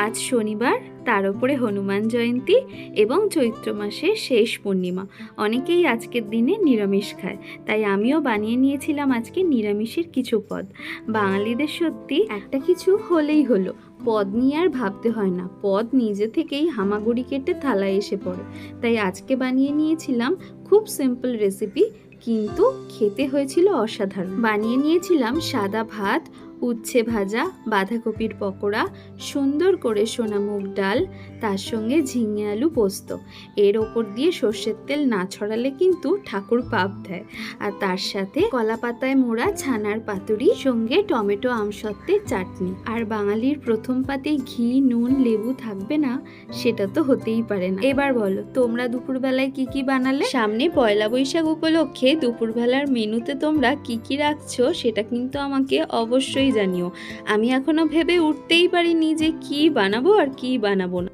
আজ শনিবার, তার উপরে হনুমান জয়ন্তী এবং চৈত্র মাসের শেষ পূর্ণিমা। অনেকেই আজকের দিনে নিরামিষ খায়, তাই আমিও বানিয়ে নিয়েছিলাম আজকে নিরামিষের কিছু পদ। বাঙালিদের সত্যি একটা কিছু হলেই হলো, পদ নিয়ে আর ভাবতে হয় না, পদ নিজে থেকেই হামাগুড়ি কেটে থালায় এসে পড়ে। তাই আজকে বানিয়ে নিয়েছিলাম খুব সিম্পল রেসিপি, কিন্তু খেতে হয়েছিল অসাধারণ। বানিয়ে নিয়েছিলাম সাদা ভাত, উচ্ছে ভাজা, বাঁধাকপির পকোড়া, সুন্দর করে সোনা মুগ ডাল, তার সঙ্গে ঝিঙে আলু পোস্ত। এর ওপর দিয়ে সর্ষের তেল না ছড়ালে কিন্তু ঠাকুর পাপ দেয়। আর তার সাথে কলা পাতায় মোড়া ছানার পাতুরি, সঙ্গে টমেটো আমসত্ত্বের চাটনি। আর বাঙালির প্রথম পাতে ঘি, নুন, লেবু থাকবে না সেটা তো হতেই পারে না। এবার বলো তোমরা দুপুরবেলায় কি কি বানালে? সামনে পয়লা বৈশাখ উপলক্ষে দুপুরবেলার মেনুতে তোমরা কি কি রাখছো সেটা কিন্তু আমাকে অবশ্যই জানিও। আমি এখনো ভেবে উঠতেই পারিনি যে কি বানাবো আর কি বানাবো না।